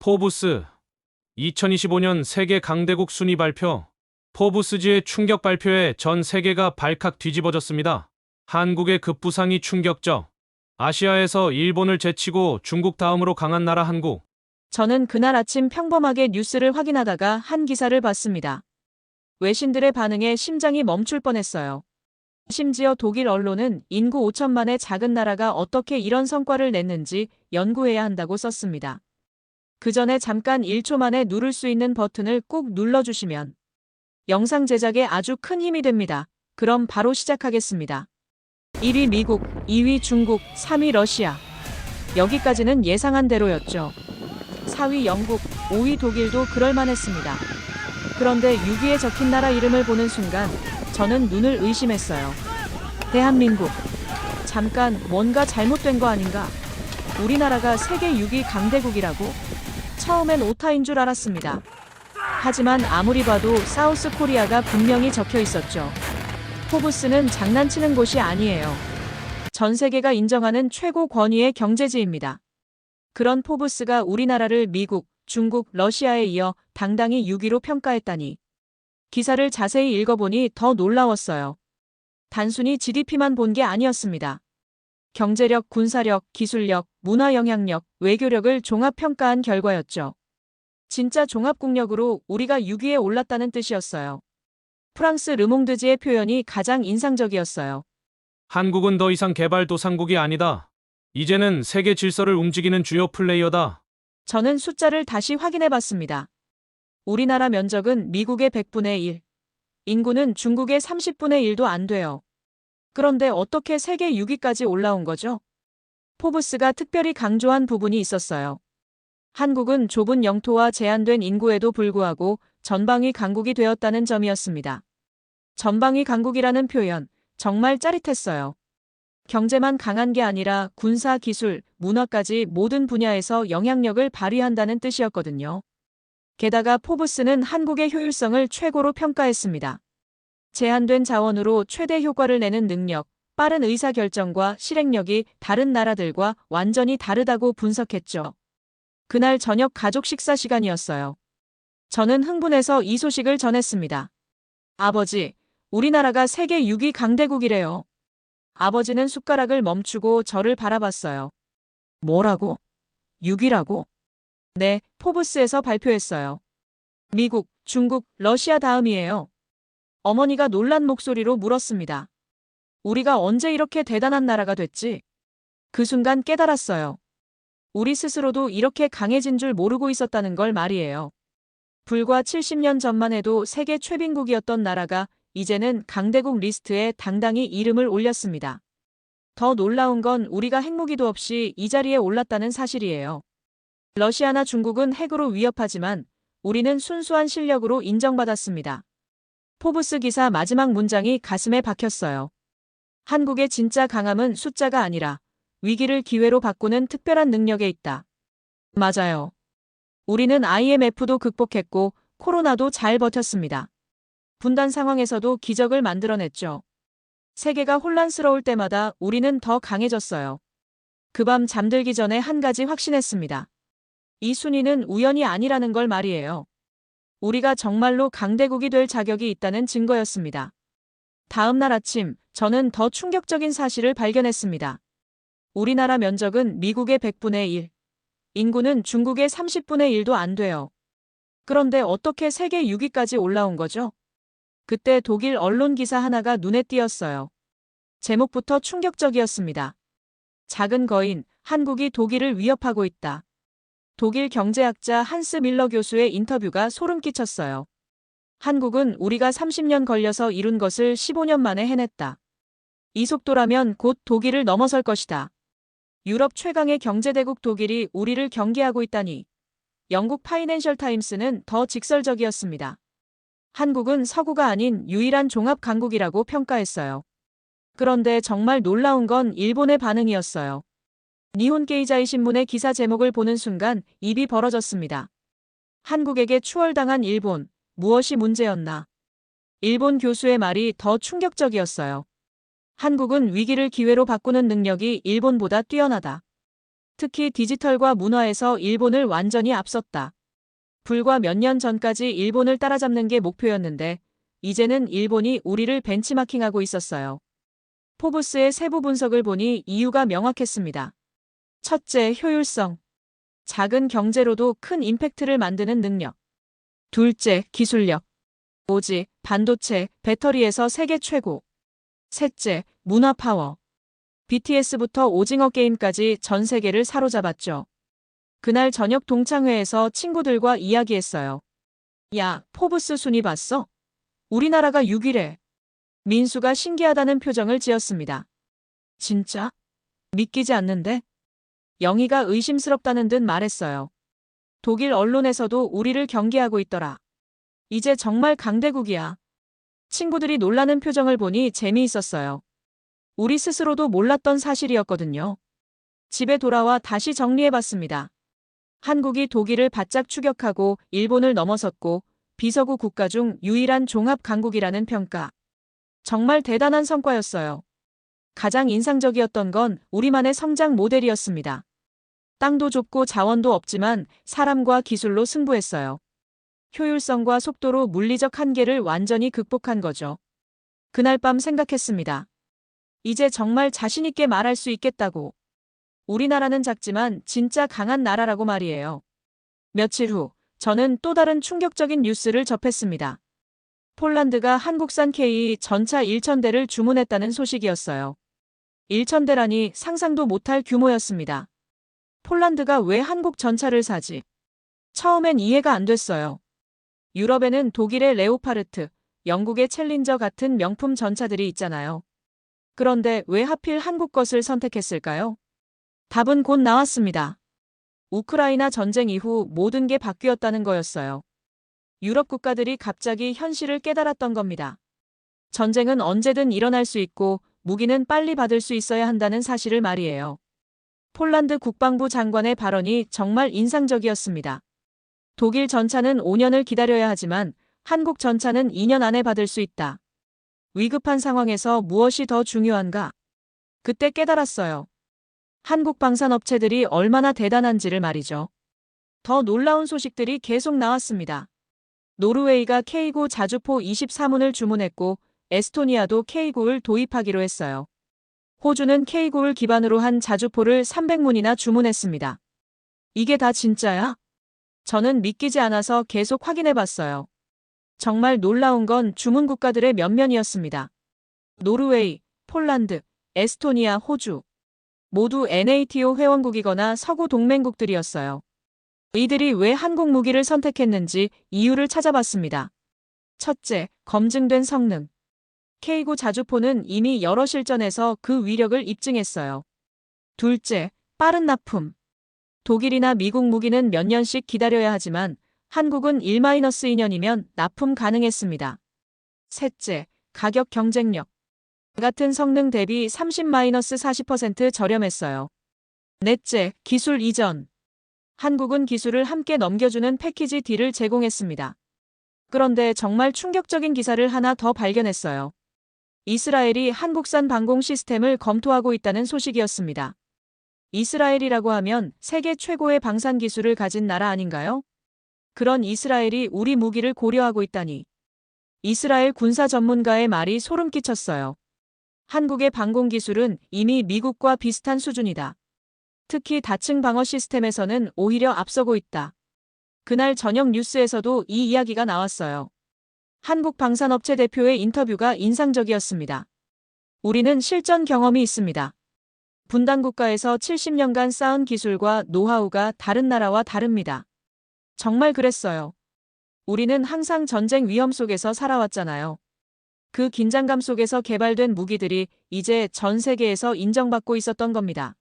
포브스 2025년 세계 강대국 순위 발표. 포브스지의 충격 발표에 전 세계가 발칵 뒤집어졌습니다. 한국의 급부상이 충격적. 아시아에서 일본을 제치고 중국 다음으로 강한 나라 한국. 저는 그날 아침 평범하게 뉴스를 확인하다가 한 기사를 봤습니다. 외신들의 반응에 심장이 멈출 뻔했어요. 심지어 독일 언론은 인구 5천만의 작은 나라가 어떻게 이런 성과를 냈는지 연구해야 한다고 썼습니다. 그 전에 잠깐 1초 만에 누를 수 있는 버튼을 꾹 눌러주시면 영상 제작에 아주 큰 힘이 됩니다. 그럼 바로 시작하겠습니다. 1위 미국, 2위 중국, 3위 러시아. 여기까지는 예상한 대로였죠. 4위 영국, 5위 독일도 그럴만했습니다. 그런데 6위에 적힌 나라 이름을 보는 순간 저는 눈을 의심했어요. 대한민국. 잠깐 뭔가 잘못된 거 아닌가? 우리나라가 세계 6위 강대국이라고? 처음엔 오타인 줄 알았습니다. 하지만 아무리 봐도 사우스 코리아가 분명히 적혀 있었죠. 포브스는 장난치는 곳이 아니에요. 전 세계가 인정하는 최고 권위의 경제지입니다. 그런 포브스가 우리나라를 미국, 중국, 러시아에 이어 당당히 6위로 평가했다니. 기사를 자세히 읽어보니 더 놀라웠어요. 단순히 GDP만 본 게 아니었습니다. 경제력, 군사력, 기술력, 문화 영향력, 외교력을 종합평가한 결과였죠. 진짜 종합국력으로 우리가 6위에 올랐다는 뜻이었어요. 프랑스 르몽드지의 표현이 가장 인상적이었어요. 한국은 더 이상 개발도상국이 아니다. 이제는 세계 질서를 움직이는 주요 플레이어다. 저는 숫자를 다시 확인해봤습니다. 우리나라 면적은 미국의 100분의 1, 인구는 중국의 30분의 1도 안 돼요. 그런데 어떻게 세계 6위까지 올라온 거죠? 포브스가 특별히 강조한 부분이 있었어요. 한국은 좁은 영토와 제한된 인구에도 불구하고 전방위 강국이 되었다는 점이었습니다. 전방위 강국이라는 표현, 정말 짜릿했어요. 경제만 강한 게 아니라 군사, 기술, 문화까지 모든 분야에서 영향력을 발휘한다는 뜻이었거든요. 게다가 포브스는 한국의 효율성을 최고로 평가했습니다. 제한된 자원으로 최대 효과를 내는 능력, 빠른 의사결정과 실행력이 다른 나라들과 완전히 다르다고 분석했죠. 그날 저녁 가족 식사 시간이었어요. 저는 흥분해서 이 소식을 전했습니다. 아버지, 우리나라가 세계 6위 강대국이래요. 아버지는 숟가락을 멈추고 저를 바라봤어요. 뭐라고? 6위라고? 네, 포브스에서 발표했어요. 미국, 중국, 러시아 다음이에요. 어머니가 놀란 목소리로 물었습니다. 우리가 언제 이렇게 대단한 나라가 됐지? 그 순간 깨달았어요. 우리 스스로도 이렇게 강해진 줄 모르고 있었다는 걸 말이에요. 불과 70년 전만 해도 세계 최빈국이었던 나라가 이제는 강대국 리스트에 당당히 이름을 올렸습니다. 더 놀라운 건 우리가 핵무기도 없이 이 자리에 올랐다는 사실이에요. 러시아나 중국은 핵으로 위협하지만 우리는 순수한 실력으로 인정받았습니다. 포브스 기사 마지막 문장이 가슴에 박혔어요. 한국의 진짜 강함은 숫자가 아니라 위기를 기회로 바꾸는 특별한 능력에 있다. 맞아요. 우리는 IMF도 극복했고 코로나도 잘 버텼습니다. 분단 상황에서도 기적을 만들어냈죠. 세계가 혼란스러울 때마다 우리는 더 강해졌어요. 그 밤 잠들기 전에 한 가지 확신했습니다. 이 순위는 우연이 아니라는 걸 말이에요. 우리가 정말로 강대국이 될 자격이 있다는 증거였습니다. 다음 날 아침, 저는 더 충격적인 사실을 발견했습니다. 우리나라 면적은 미국의 100분의 1, 인구는 중국의 30분의 1도 안 돼요. 그런데 어떻게 세계 6위까지 올라온 거죠? 그때 독일 언론 기사 하나가 눈에 띄었어요. 제목부터 충격적이었습니다. 작은 거인, 한국이 독일을 위협하고 있다. 독일 경제학자 한스 밀러 교수의 인터뷰가 소름 끼쳤어요. 한국은 우리가 30년 걸려서 이룬 것을 15년 만에 해냈다. 이 속도라면 곧 독일을 넘어설 것이다. 유럽 최강의 경제대국 독일이 우리를 경계하고 있다니. 영국 파이낸셜 타임스는 더 직설적이었습니다. 한국은 서구가 아닌 유일한 종합 강국이라고 평가했어요. 그런데 정말 놀라운 건 일본의 반응이었어요. 니혼 게이자이 신문의 기사 제목을 보는 순간 입이 벌어졌습니다. 한국에게 추월당한 일본, 무엇이 문제였나? 일본 교수의 말이 더 충격적이었어요. 한국은 위기를 기회로 바꾸는 능력이 일본보다 뛰어나다. 특히 디지털과 문화에서 일본을 완전히 앞섰다. 불과 몇 년 전까지 일본을 따라잡는 게 목표였는데 이제는 일본이 우리를 벤치마킹하고 있었어요. 포브스의 세부 분석을 보니 이유가 명확했습니다. 첫째, 효율성. 작은 경제로도 큰 임팩트를 만드는 능력. 둘째, 기술력. 오직, 반도체, 배터리에서 세계 최고. 셋째, 문화 파워. BTS부터 오징어 게임까지 전 세계를 사로잡았죠. 그날 저녁 동창회에서 친구들과 이야기했어요. 야, 포브스 순위 봤어? 우리나라가 6위래. 민수가 신기하다는 표정을 지었습니다. 진짜? 믿기지 않는데? 영희가 의심스럽다는 듯 말했어요. 독일 언론에서도 우리를 경계하고 있더라. 이제 정말 강대국이야. 친구들이 놀라는 표정을 보니 재미있었어요. 우리 스스로도 몰랐던 사실이었거든요. 집에 돌아와 다시 정리해봤습니다. 한국이 독일을 바짝 추격하고 일본을 넘어섰고 비서구 국가 중 유일한 종합 강국이라는 평가. 정말 대단한 성과였어요. 가장 인상적이었던 건 우리만의 성장 모델이었습니다. 땅도 좁고 자원도 없지만 사람과 기술로 승부했어요. 효율성과 속도로 물리적 한계를 완전히 극복한 거죠. 그날 밤 생각했습니다. 이제 정말 자신있게 말할 수 있겠다고. 우리나라는 작지만 진짜 강한 나라라고 말이에요. 며칠 후, 저는 또 다른 충격적인 뉴스를 접했습니다. 폴란드가 한국산 K 전차 1,000대를 주문했다는 소식이었어요. 1,000대라니 상상도 못할 규모였습니다. 폴란드가 왜 한국 전차를 사지? 처음엔 이해가 안 됐어요. 유럽에는 독일의 레오파르트, 영국의 챌린저 같은 명품 전차들이 있잖아요. 그런데 왜 하필 한국 것을 선택했을까요? 답은 곧 나왔습니다. 우크라이나 전쟁 이후 모든 게 바뀌었다는 거였어요. 유럽 국가들이 갑자기 현실을 깨달았던 겁니다. 전쟁은 언제든 일어날 수 있고 무기는 빨리 받을 수 있어야 한다는 사실을 말이에요. 폴란드 국방부 장관의 발언이 정말 인상적이었습니다. 독일 전차는 5년을 기다려야 하지만 한국 전차는 2년 안에 받을 수 있다. 위급한 상황에서 무엇이 더 중요한가? 그때 깨달았어요. 한국 방산업체들이 얼마나 대단한지를 말이죠. 더 놀라운 소식들이 계속 나왔습니다. 노르웨이가 K9 자주포 24문을 주문했고 에스토니아도 K9를 도입하기로 했어요. 호주는 K9를 기반으로 한 자주포를 300문이나 주문했습니다. 이게 다 진짜야? 저는 믿기지 않아서 계속 확인해봤어요. 정말 놀라운 건 주문 국가들의 면면이었습니다. 노르웨이, 폴란드, 에스토니아, 호주. 모두 NATO 회원국이거나 서구 동맹국들이었어요. 이들이 왜 한국 무기를 선택했는지 이유를 찾아봤습니다. 첫째, 검증된 성능. K9 자주포는 이미 여러 실전에서 그 위력을 입증했어요. 둘째, 빠른 납품. 독일이나 미국 무기는 몇 년씩 기다려야 하지만 한국은 1-2년이면 납품 가능했습니다. 셋째, 가격 경쟁력. 같은 성능 대비 30-40% 저렴했어요. 넷째, 기술 이전. 한국은 기술을 함께 넘겨주는 패키지 D를 제공했습니다. 그런데 정말 충격적인 기사를 하나 더 발견했어요. 이스라엘이 한국산 방공 시스템을 검토하고 있다는 소식이었습니다. 이스라엘이라고 하면 세계 최고의 방산 기술을 가진 나라 아닌가요? 그런 이스라엘이 우리 무기를 고려하고 있다니. 이스라엘 군사 전문가의 말이 소름 끼쳤어요. 한국의 방공 기술은 이미 미국과 비슷한 수준이다. 특히 다층 방어 시스템에서는 오히려 앞서고 있다. 그날 저녁 뉴스에서도 이 이야기가 나왔어요. 한국 방산업체 대표의 인터뷰가 인상적이었습니다. 우리는 실전 경험이 있습니다. 분단 국가에서 70년간 쌓은 기술과 노하우가 다른 나라와 다릅니다. 정말 그랬어요. 우리는 항상 전쟁 위험 속에서 살아왔잖아요. 그 긴장감 속에서 개발된 무기들이 이제 전 세계에서 인정받고 있었던 겁니다.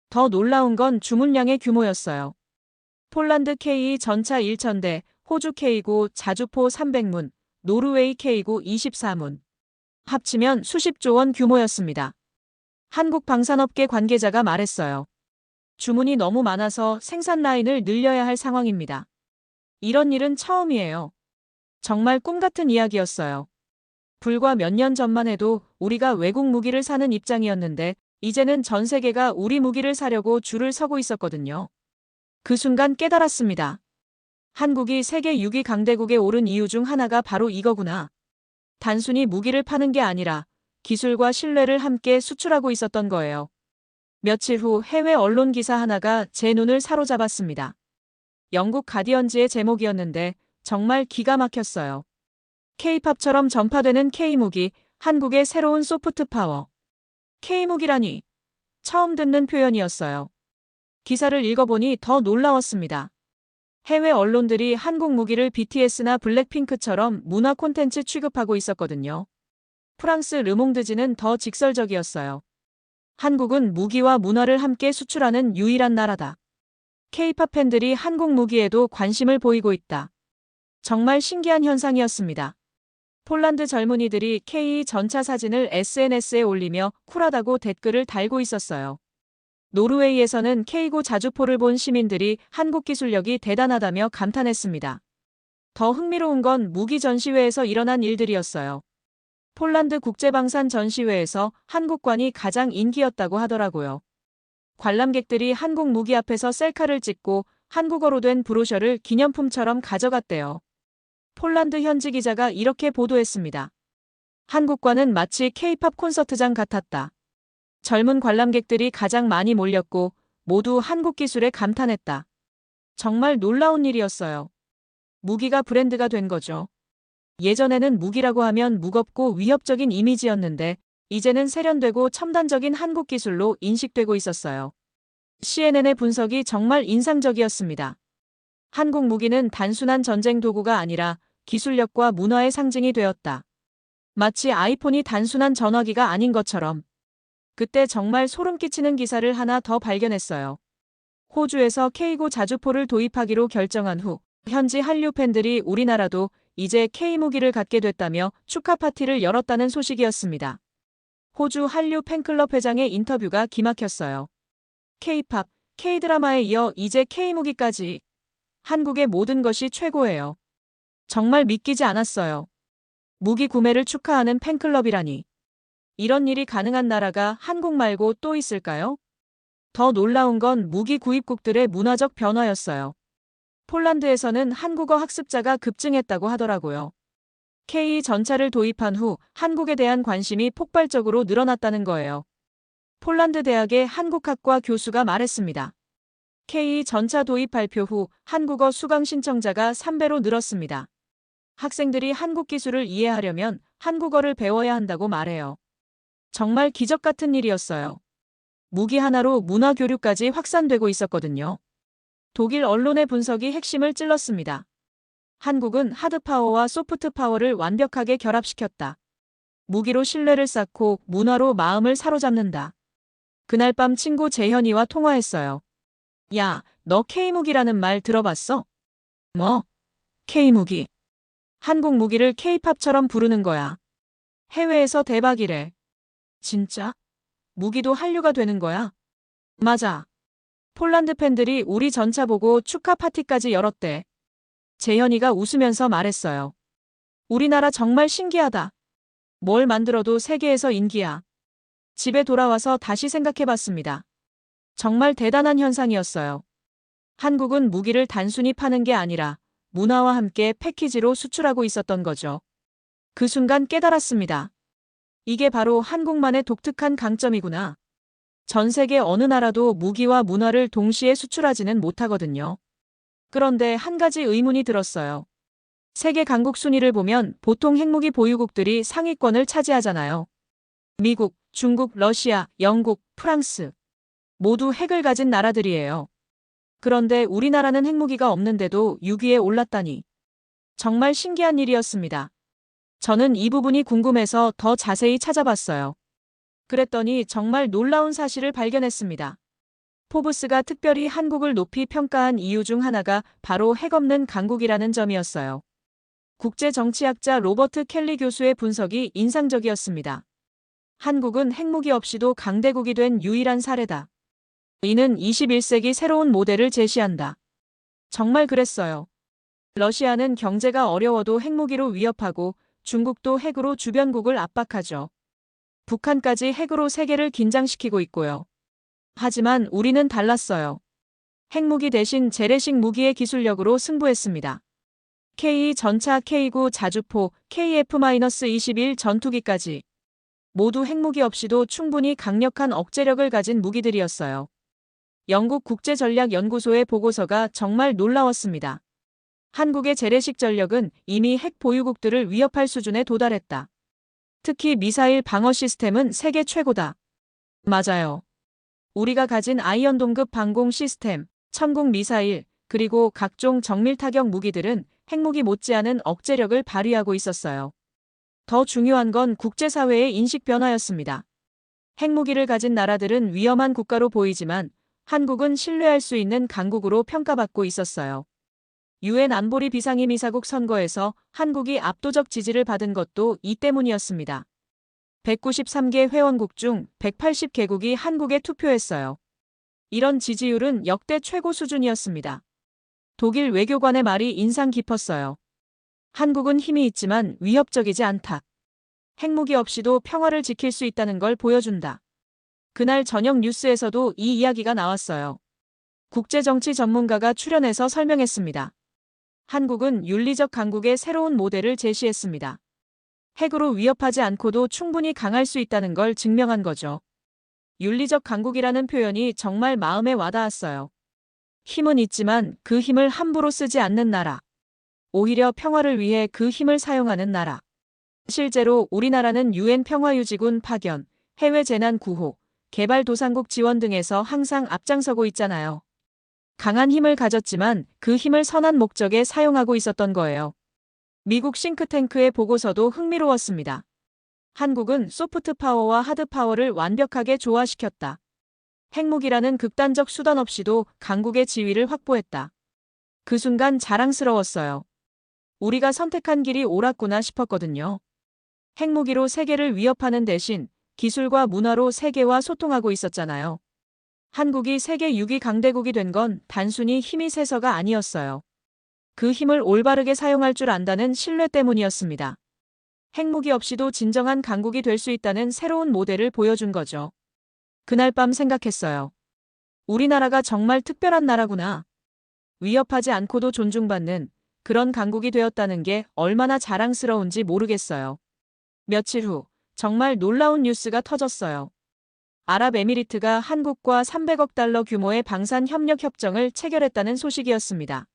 더 놀라운 건 주문량의 규모였어요. 폴란드 K 전차 1,000대, 호주 K9 자주포 300문, 노르웨이 K9 24문. 합치면 수십조 원 규모였습니다. 한국 방산업계 관계자가 말했어요. 주문이 너무 많아서 생산 라인을 늘려야 할 상황입니다. 이런 일은 처음이에요. 정말 꿈 같은 이야기였어요. 불과 몇 년 전만 해도 우리가 외국 무기를 사는 입장이었는데 이제는 전 세계가 우리 무기를 사려고 줄을 서고 있었거든요. 그 순간 깨달았습니다. 한국이 세계 6위 강대국에 오른 이유 중 하나가 바로 이거구나. 단순히 무기를 파는 게 아니라 기술과 신뢰를 함께 수출하고 있었던 거예요. 며칠 후 해외 언론 기사 하나가 제 눈을 사로잡았습니다. 영국 가디언즈의 제목이었는데 정말 기가 막혔어요. K-팝처럼 전파되는 K-무기, 한국의 새로운 소프트 파워. K-무기라니. 처음 듣는 표현이었어요. 기사를 읽어보니 더 놀라웠습니다. 해외 언론들이 한국 무기를 BTS나 블랙핑크처럼 문화 콘텐츠 취급하고 있었거든요. 프랑스 르몽드지는 더 직설적이었어요. 한국은 무기와 문화를 함께 수출하는 유일한 나라다. K-팝 팬들이 한국 무기에도 관심을 보이고 있다. 정말 신기한 현상이었습니다. 폴란드 젊은이들이 K 전차 사진을 SNS에 올리며 쿨하다고 댓글을 달고 있었어요. 노르웨이에서는 K고 자주포를 본 시민들이 한국 기술력이 대단하다며 감탄했습니다. 더 흥미로운 건 무기 전시회에서 일어난 일들이었어요. 폴란드 국제방산 전시회에서 한국관이 가장 인기였다고 하더라고요. 관람객들이 한국 무기 앞에서 셀카를 찍고 한국어로 된 브로셔를 기념품처럼 가져갔대요. 폴란드 현지 기자가 이렇게 보도했습니다. 한국관은 마치 K-팝 콘서트장 같았다. 젊은 관람객들이 가장 많이 몰렸고 모두 한국 기술에 감탄했다. 정말 놀라운 일이었어요. 무기가 브랜드가 된 거죠. 예전에는 무기라고 하면 무겁고 위협적인 이미지였는데 이제는 세련되고 첨단적인 한국 기술로 인식되고 있었어요. CNN의 분석이 정말 인상적이었습니다. 한국 무기는 단순한 전쟁 도구가 아니라 기술력과 문화의 상징이 되었다. 마치 아이폰이 단순한 전화기가 아닌 것처럼. 그때 정말 소름 끼치는 기사를 하나 더 발견했어요. 호주에서 K고 자주포를 도입하기로 결정한 후 현지 한류 팬들이 우리나라도 이제 K-무기를 갖게 됐다며 축하 파티를 열었다는 소식이었습니다. 호주 한류 팬클럽 회장의 인터뷰가 기막혔어요. K-팝, K-드라마에 이어 이제 K-무기까지. 한국의 모든 것이 최고예요. 정말 믿기지 않았어요. 무기 구매를 축하하는 팬클럽이라니. 이런 일이 가능한 나라가 한국 말고 또 있을까요? 더 놀라운 건 무기 구입국들의 문화적 변화였어요. 폴란드에서는 한국어 학습자가 급증했다고 하더라고요. K 전차를 도입한 후 한국에 대한 관심이 폭발적으로 늘어났다는 거예요. 폴란드 대학의 한국학과 교수가 말했습니다. K 전차 도입 발표 후 한국어 수강 신청자가 3배로 늘었습니다. 학생들이 한국 기술을 이해하려면 한국어를 배워야 한다고 말해요. 정말 기적 같은 일이었어요. 무기 하나로 문화 교류까지 확산되고 있었거든요. 독일 언론의 분석이 핵심을 찔렀습니다. 한국은 하드파워와 소프트파워를 완벽하게 결합시켰다. 무기로 신뢰를 쌓고 문화로 마음을 사로잡는다. 그날 밤 친구 재현이와 통화했어요. 야, 너 K무기라는 말 들어봤어? 뭐? K무기. 한국 무기를 K-팝처럼 부르는 거야. 해외에서 대박이래. 진짜? 무기도 한류가 되는 거야? 맞아. 폴란드 팬들이 우리 전차 보고 축하 파티까지 열었대. 재현이가 웃으면서 말했어요. 우리나라 정말 신기하다. 뭘 만들어도 세계에서 인기야. 집에 돌아와서 다시 생각해봤습니다. 정말 대단한 현상이었어요. 한국은 무기를 단순히 파는 게 아니라 문화와 함께 패키지로 수출하고 있었던 거죠. 그 순간 깨달았습니다. 이게 바로 한국만의 독특한 강점이구나. 전 세계 어느 나라도 무기와 문화를 동시에 수출하지는 못하거든요. 그런데 한 가지 의문이 들었어요. 세계 강국 순위를 보면 보통 핵무기 보유국들이 상위권을 차지하잖아요. 미국, 중국, 러시아, 영국, 프랑스. 모두 핵을 가진 나라들이에요. 그런데 우리나라는 핵무기가 없는데도 6위에 올랐다니. 정말 신기한 일이었습니다. 저는 이 부분이 궁금해서 더 자세히 찾아봤어요. 그랬더니 정말 놀라운 사실을 발견했습니다. 포브스가 특별히 한국을 높이 평가한 이유 중 하나가 바로 핵없는 강국이라는 점이었어요. 국제정치학자 로버트 켈리 교수의 분석이 인상적이었습니다. 한국은 핵무기 없이도 강대국이 된 유일한 사례다. 이는 21세기 새로운 모델을 제시한다. 정말 그랬어요. 러시아는 경제가 어려워도 핵무기로 위협하고 중국도 핵으로 주변국을 압박하죠. 북한까지 핵으로 세계를 긴장시키고 있고요. 하지만 우리는 달랐어요. 핵무기 대신 재래식 무기의 기술력으로 승부했습니다. K 전차 K9 자주포 KF-21 전투기까지 모두 핵무기 없이도 충분히 강력한 억제력을 가진 무기들이었어요. 영국 국제전략연구소의 보고서가 정말 놀라웠습니다. 한국의 재래식 전력은 이미 핵 보유국들을 위협할 수준에 도달했다. 특히 미사일 방어 시스템은 세계 최고다. 맞아요. 우리가 가진 아이언 동급 방공 시스템, 천궁 미사일, 그리고 각종 정밀 타격 무기들은 핵무기 못지않은 억제력을 발휘하고 있었어요. 더 중요한 건 국제사회의 인식 변화였습니다. 핵무기를 가진 나라들은 위험한 국가로 보이지만 한국은 신뢰할 수 있는 강국으로 평가받고 있었어요. 유엔 안보리 비상임이사국 선거에서 한국이 압도적 지지를 받은 것도 이 때문이었습니다. 193개 회원국 중 180개국이 한국에 투표했어요. 이런 지지율은 역대 최고 수준이었습니다. 독일 외교관의 말이 인상 깊었어요. 한국은 힘이 있지만 위협적이지 않다. 핵무기 없이도 평화를 지킬 수 있다는 걸 보여준다. 그날 저녁 뉴스에서도 이 이야기가 나왔어요. 국제정치 전문가가 출연해서 설명했습니다. 한국은 윤리적 강국의 새로운 모델을 제시했습니다. 핵으로 위협하지 않고도 충분히 강할 수 있다는 걸 증명한 거죠. 윤리적 강국이라는 표현이 정말 마음에 와닿았어요. 힘은 있지만 그 힘을 함부로 쓰지 않는 나라. 오히려 평화를 위해 그 힘을 사용하는 나라. 실제로 우리나라는 유엔 평화유지군 파견, 해외 재난 구호, 개발도상국 지원 등에서 항상 앞장서고 있잖아요. 강한 힘을 가졌지만 그 힘을 선한 목적에 사용하고 있었던 거예요. 미국 싱크탱크의 보고서도 흥미로웠습니다. 한국은 소프트 파워와 하드 파워를 완벽하게 조화시켰다. 핵무기라는 극단적 수단 없이도 강국의 지위를 확보했다. 그 순간 자랑스러웠어요. 우리가 선택한 길이 옳았구나 싶었거든요. 핵무기로 세계를 위협하는 대신 기술과 문화로 세계와 소통하고 있었잖아요. 한국이 세계 6위 강대국이 된 건 단순히 힘이 세서가 아니었어요. 그 힘을 올바르게 사용할 줄 안다는 신뢰 때문이었습니다. 핵무기 없이도 진정한 강국이 될 수 있다는 새로운 모델을 보여준 거죠. 그날 밤 생각했어요. 우리나라가 정말 특별한 나라구나. 위협하지 않고도 존중받는 그런 강국이 되었다는 게 얼마나 자랑스러운지 모르겠어요. 며칠 후 정말 놀라운 뉴스가 터졌어요. 아랍에미리트가 한국과 300억 달러 규모의 방산 협력 협정을 체결했다는 소식이었습니다.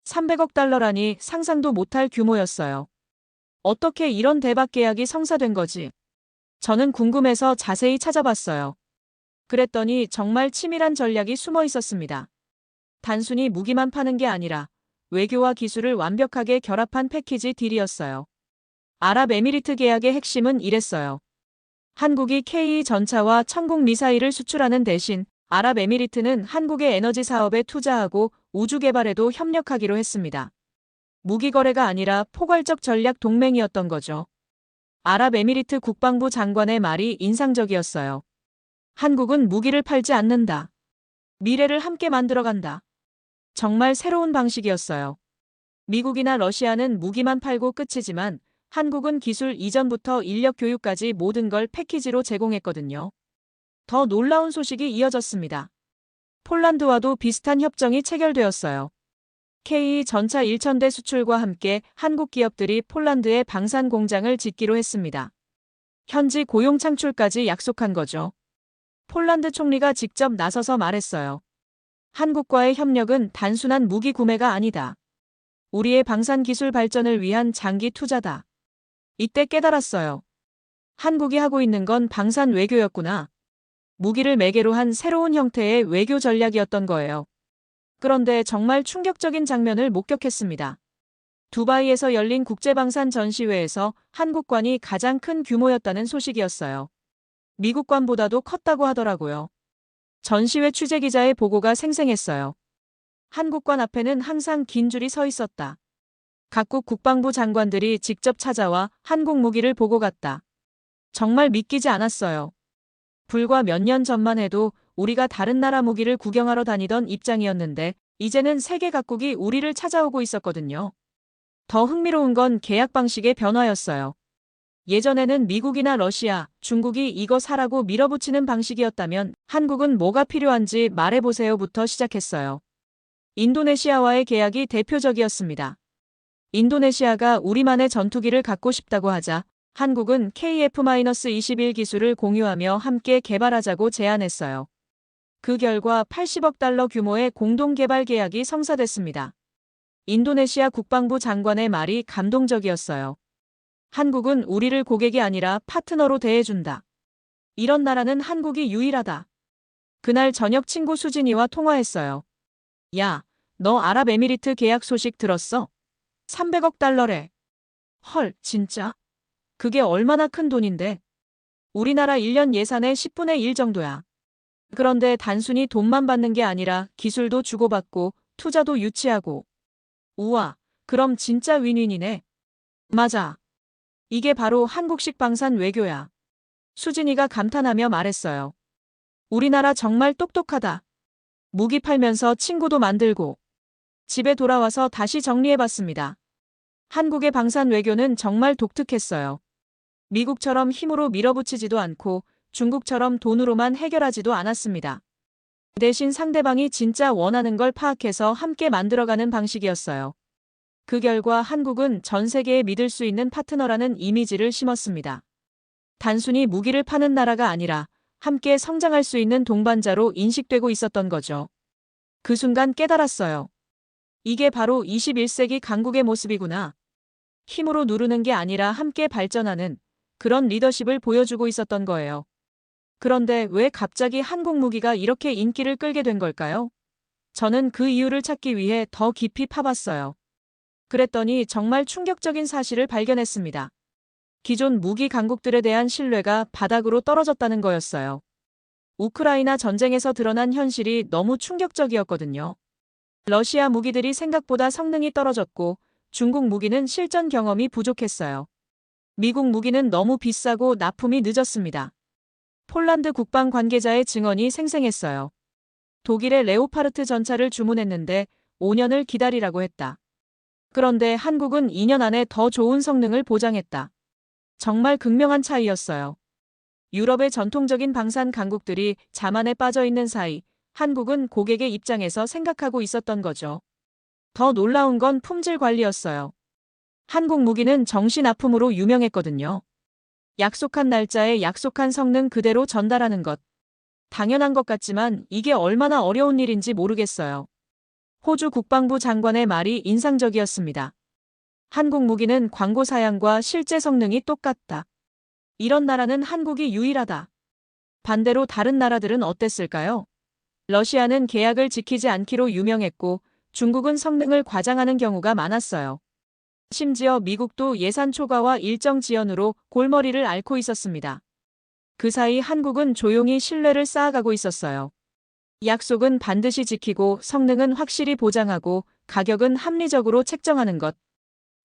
300억 달러라니 상상도 못할 규모였어요. 어떻게 이런 대박 계약이 성사된 거지? 저는 궁금해서 자세히 찾아봤어요. 그랬더니 정말 치밀한 전략이 숨어 있었습니다. 단순히 무기만 파는 게 아니라 외교와 기술을 완벽하게 결합한 패키지 딜이었어요. 아랍에미리트 계약의 핵심은 이랬어요. 한국이 K 전차와 천궁 미사일을 수출하는 대신 아랍에미리트는 한국의 에너지 사업에 투자하고 우주 개발에도 협력하기로 했습니다. 무기 거래가 아니라 포괄적 전략 동맹이었던 거죠. 아랍에미리트 국방부 장관의 말이 인상적이었어요. 한국은 무기를 팔지 않는다. 미래를 함께 만들어간다. 정말 새로운 방식이었어요. 미국이나 러시아는 무기만 팔고 끝이지만 한국은 기술 이전부터 인력 교육까지 모든 걸 패키지로 제공했거든요. 더 놀라운 소식이 이어졌습니다. 폴란드와도 비슷한 협정이 체결되었어요. K 전차 1,000대 수출과 함께 한국 기업들이 폴란드에 방산 공장을 짓기로 했습니다. 현지 고용 창출까지 약속한 거죠. 폴란드 총리가 직접 나서서 말했어요. 한국과의 협력은 단순한 무기 구매가 아니다. 우리의 방산 기술 발전을 위한 장기 투자다. 이때 깨달았어요. 한국이 하고 있는 건 방산 외교였구나. 무기를 매개로 한 새로운 형태의 외교 전략이었던 거예요. 그런데 정말 충격적인 장면을 목격했습니다. 두바이에서 열린 국제방산 전시회에서 한국관이 가장 큰 규모였다는 소식이었어요. 미국관보다도 컸다고 하더라고요. 전시회 취재기자의 보고가 생생했어요. 한국관 앞에는 항상 긴 줄이 서 있었다. 각국 국방부 장관들이 직접 찾아와 한국 무기를 보고 갔다. 정말 믿기지 않았어요. 불과 몇 년 전만 해도 우리가 다른 나라 무기를 구경하러 다니던 입장이었는데 이제는 세계 각국이 우리를 찾아오고 있었거든요. 더 흥미로운 건 계약 방식의 변화였어요. 예전에는 미국이나 러시아, 중국이 이거 사라고 밀어붙이는 방식이었다면 한국은 뭐가 필요한지 말해보세요부터 시작했어요. 인도네시아와의 계약이 대표적이었습니다. 인도네시아가 우리만의 전투기를 갖고 싶다고 하자 한국은 KF-21 기술을 공유하며 함께 개발하자고 제안했어요. 그 결과 80억 달러 규모의 공동 개발 계약이 성사됐습니다. 인도네시아 국방부 장관의 말이 감동적이었어요. 한국은 우리를 고객이 아니라 파트너로 대해준다. 이런 나라는 한국이 유일하다. 그날 저녁 친구 수진이와 통화했어요. 야, 너 아랍에미리트 계약 소식 들었어? 300억 달러래. 헐, 진짜? 그게 얼마나 큰 돈인데? 우리나라 1년 예산의 10분의 1 정도야. 그런데 단순히 돈만 받는 게 아니라 기술도 주고받고 투자도 유치하고. 우와, 그럼 진짜 윈윈이네. 맞아. 이게 바로 한국식 방산 외교야. 수진이가 감탄하며 말했어요. 우리나라 정말 똑똑하다. 무기 팔면서 친구도 만들고. 집에 돌아와서 다시 정리해봤습니다. 한국의 방산 외교는 정말 독특했어요. 미국처럼 힘으로 밀어붙이지도 않고 중국처럼 돈으로만 해결하지도 않았습니다. 대신 상대방이 진짜 원하는 걸 파악해서 함께 만들어가는 방식이었어요. 그 결과 한국은 전 세계에 믿을 수 있는 파트너라는 이미지를 심었습니다. 단순히 무기를 파는 나라가 아니라 함께 성장할 수 있는 동반자로 인식되고 있었던 거죠. 그 순간 깨달았어요. 이게 바로 21세기 강국의 모습이구나. 힘으로 누르는 게 아니라 함께 발전하는 그런 리더십을 보여주고 있었던 거예요. 그런데 왜 갑자기 한국 무기가 이렇게 인기를 끌게 된 걸까요? 저는 그 이유를 찾기 위해 더 깊이 파봤어요. 그랬더니 정말 충격적인 사실을 발견했습니다. 기존 무기 강국들에 대한 신뢰가 바닥으로 떨어졌다는 거였어요. 우크라이나 전쟁에서 드러난 현실이 너무 충격적이었거든요. 러시아 무기들이 생각보다 성능이 떨어졌고 중국 무기는 실전 경험이 부족했어요. 미국 무기는 너무 비싸고 납품이 늦었습니다. 폴란드 국방 관계자의 증언이 생생했어요. 독일의 레오파르트 전차를 주문했는데 5년을 기다리라고 했다. 그런데 한국은 2년 안에 더 좋은 성능을 보장했다. 정말 극명한 차이였어요. 유럽의 전통적인 방산 강국들이 자만에 빠져 있는 사이 한국은 고객의 입장에서 생각하고 있었던 거죠. 더 놀라운 건 품질 관리였어요. 한국 무기는 정시납품으로 유명했거든요. 약속한 날짜에 약속한 성능 그대로 전달하는 것. 당연한 것 같지만 이게 얼마나 어려운 일인지 모르겠어요. 호주 국방부 장관의 말이 인상적이었습니다. 한국 무기는 광고 사양과 실제 성능이 똑같다. 이런 나라는 한국이 유일하다. 반대로 다른 나라들은 어땠을까요? 러시아는 계약을 지키지 않기로 유명했고 중국은 성능을 과장하는 경우가 많았어요. 심지어 미국도 예산 초과와 일정 지연으로 골머리를 앓고 있었습니다. 그 사이 한국은 조용히 신뢰를 쌓아가고 있었어요. 약속은 반드시 지키고 성능은 확실히 보장하고 가격은 합리적으로 책정하는 것.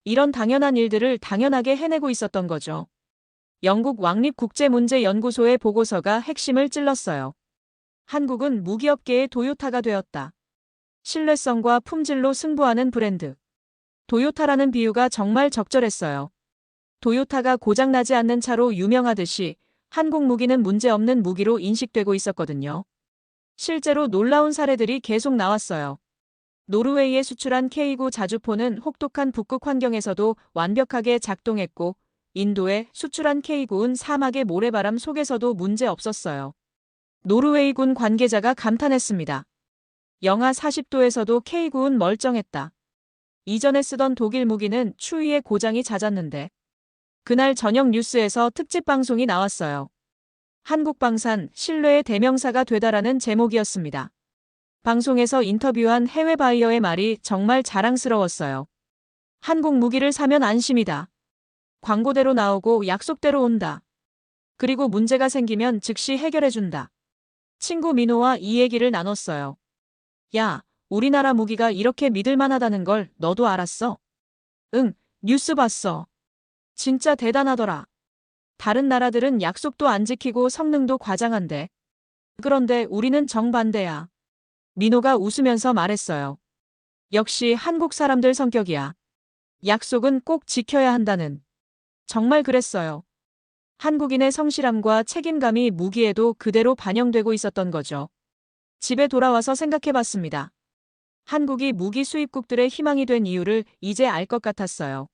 이런 당연한 일들을 당연하게 해내고 있었던 거죠. 영국 왕립국제문제연구소의 보고서가 핵심을 찔렀어요. 한국은 무기업계의 도요타가 되었다. 신뢰성과 품질로 승부하는 브랜드. 도요타라는 비유가 정말 적절했어요. 도요타가 고장나지 않는 차로 유명하듯이 한국 무기는 문제없는 무기로 인식되고 있었거든요. 실제로 놀라운 사례들이 계속 나왔어요. 노르웨이에 수출한 K9 자주포는 혹독한 북극 환경에서도 완벽하게 작동했고 인도에 수출한 K9은 사막의 모래바람 속에서도 문제 없었어요. 노르웨이군 관계자가 감탄했습니다. 영하 40도에서도 K9은 멀쩡했다. 이전에 쓰던 독일 무기는 추위에 고장이 잦았는데 그날 저녁 뉴스에서 특집 방송이 나왔어요. 한국방산 신뢰의 대명사가 되다라는 제목이었습니다. 방송에서 인터뷰한 해외 바이어의 말이 정말 자랑스러웠어요. 한국 무기를 사면 안심이다. 광고대로 나오고 약속대로 온다. 그리고 문제가 생기면 즉시 해결해준다. 친구 민호와 이 얘기를 나눴어요. 야, 우리나라 무기가 이렇게 믿을만하다는 걸 너도 알았어? 응, 뉴스 봤어. 진짜 대단하더라. 다른 나라들은 약속도 안 지키고 성능도 과장한데. 그런데 우리는 정반대야. 민호가 웃으면서 말했어요. 역시 한국 사람들 성격이야. 약속은 꼭 지켜야 한다는. 정말 그랬어요. 한국인의 성실함과 책임감이 무기에도 그대로 반영되고 있었던 거죠. 집에 돌아와서 생각해봤습니다. 한국이 무기 수입국들의 희망이 된 이유를 이제 알 것 같았어요.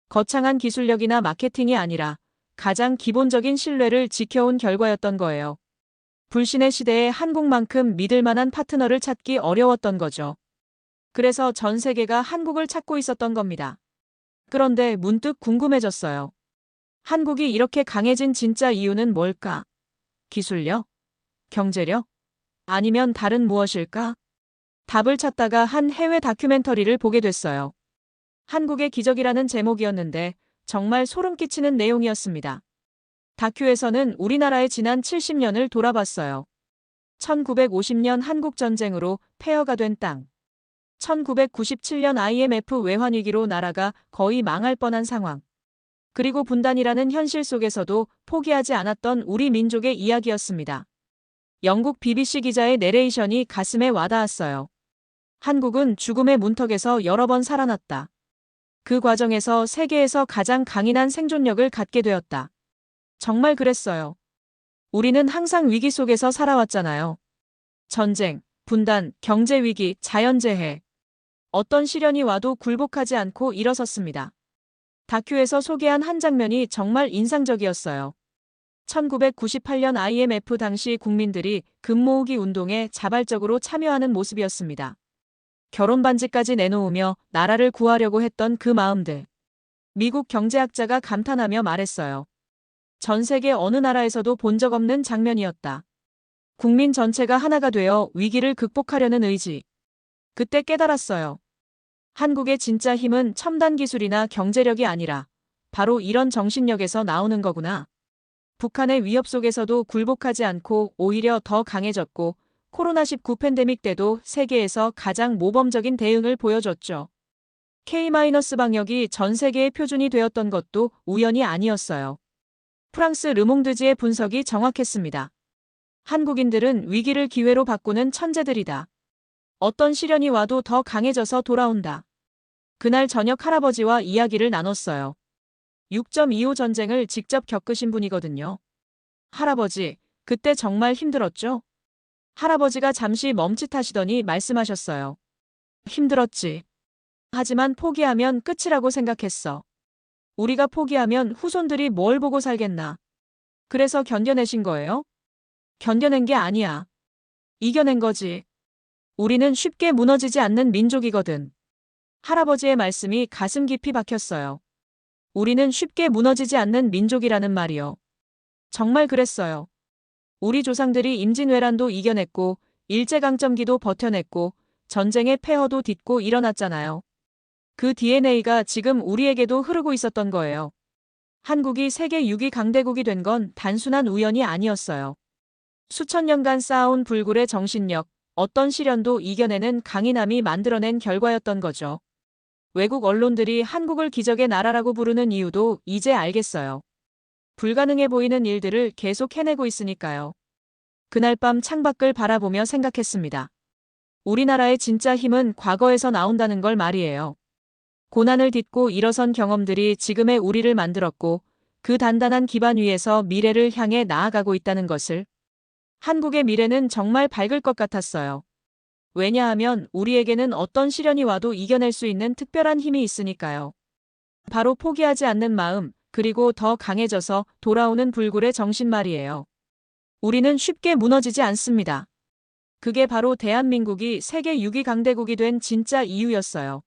거창한 기술력이나 마케팅이 아니라 가장 기본적인 신뢰를 지켜온 결과였던 거예요. 불신의 시대에 한국만큼 믿을 만한 파트너를 찾기 어려웠던 거죠. 그래서 전 세계가 한국을 찾고 있었던 겁니다. 그런데 문득 궁금해졌어요. 한국이 이렇게 강해진 진짜 이유는 뭘까? 기술력? 경제력? 아니면 다른 무엇일까? 답을 찾다가 한 해외 다큐멘터리를 보게 됐어요. 한국의 기적이라는 제목이었는데 정말 소름 끼치는 내용이었습니다. 다큐에서는 우리나라의 지난 70년을 돌아봤어요. 1950년 한국전쟁으로 폐허가 된 땅. 1997년 IMF 외환위기로 나라가 거의 망할 뻔한 상황. 그리고 분단이라는 현실 속에서도 포기하지 않았던 우리 민족의 이야기였습니다. 영국 BBC 기자의 내레이션이 가슴에 와닿았어요. 한국은 죽음의 문턱에서 여러 번 살아났다. 그 과정에서 세계에서 가장 강인한 생존력을 갖게 되었다. 정말 그랬어요. 우리는 항상 위기 속에서 살아왔잖아요. 전쟁, 분단, 경제위기, 자연재해. 어떤 시련이 와도 굴복하지 않고 일어섰습니다. 다큐에서 소개한 한 장면이 정말 인상적이었어요. 1998년 IMF 당시 국민들이 금 모으기 운동에 자발적으로 참여하는 모습이었습니다. 결혼 반지까지 내놓으며 나라를 구하려고 했던 그 마음들. 미국 경제학자가 감탄하며 말했어요. 전 세계 어느 나라에서도 본 적 없는 장면이었다. 국민 전체가 하나가 되어 위기를 극복하려는 의지. 그때 깨달았어요. 한국의 진짜 힘은 첨단 기술이나 경제력이 아니라 바로 이런 정신력에서 나오는 거구나. 북한의 위협 속에서도 굴복하지 않고 오히려 더 강해졌고 코로나19 팬데믹 때도 세계에서 가장 모범적인 대응을 보여줬죠. K-방역이 전 세계의 표준이 되었던 것도 우연이 아니었어요. 프랑스 르몽드지의 분석이 정확했습니다. 한국인들은 위기를 기회로 바꾸는 천재들이다. 어떤 시련이 와도 더 강해져서 돌아온다. 그날 저녁 할아버지와 이야기를 나눴어요. 6.25 전쟁을 직접 겪으신 분이거든요. 할아버지, 그때 정말 힘들었죠? 할아버지가 잠시 멈칫하시더니 말씀하셨어요. 힘들었지. 하지만 포기하면 끝이라고 생각했어. 우리가 포기하면 후손들이 뭘 보고 살겠나. 그래서 견뎌내신 거예요? 견뎌낸 게 아니야. 이겨낸 거지. 우리는 쉽게 무너지지 않는 민족이거든. 할아버지의 말씀이 가슴 깊이 박혔어요. 우리는 쉽게 무너지지 않는 민족이라는 말이요. 정말 그랬어요. 우리 조상들이 임진왜란도 이겨냈고 일제강점기도 버텨냈고 전쟁의 폐허도 딛고 일어났잖아요. 그 DNA가 지금 우리에게도 흐르고 있었던 거예요. 한국이 세계 6위 강대국이 된 건 단순한 우연이 아니었어요. 수천 년간 쌓아온 불굴의 정신력, 어떤 시련도 이겨내는 강인함이 만들어낸 결과였던 거죠. 외국 언론들이 한국을 기적의 나라라고 부르는 이유도 이제 알겠어요. 불가능해 보이는 일들을 계속 해내고 있으니까요. 그날 밤 창밖을 바라보며 생각했습니다. 우리나라의 진짜 힘은 과거에서 나온다는 걸 말이에요. 고난을 딛고 일어선 경험들이 지금의 우리를 만들었고 그 단단한 기반 위에서 미래를 향해 나아가고 있다는 것을. 한국의 미래는 정말 밝을 것 같았어요. 왜냐하면 우리에게는 어떤 시련이 와도 이겨낼 수 있는 특별한 힘이 있으니까요. 바로 포기하지 않는 마음, 그리고 더 강해져서 돌아오는 불굴의 정신 말이에요. 우리는 쉽게 무너지지 않습니다. 그게 바로 대한민국이 세계 6위 강대국이 된 진짜 이유였어요.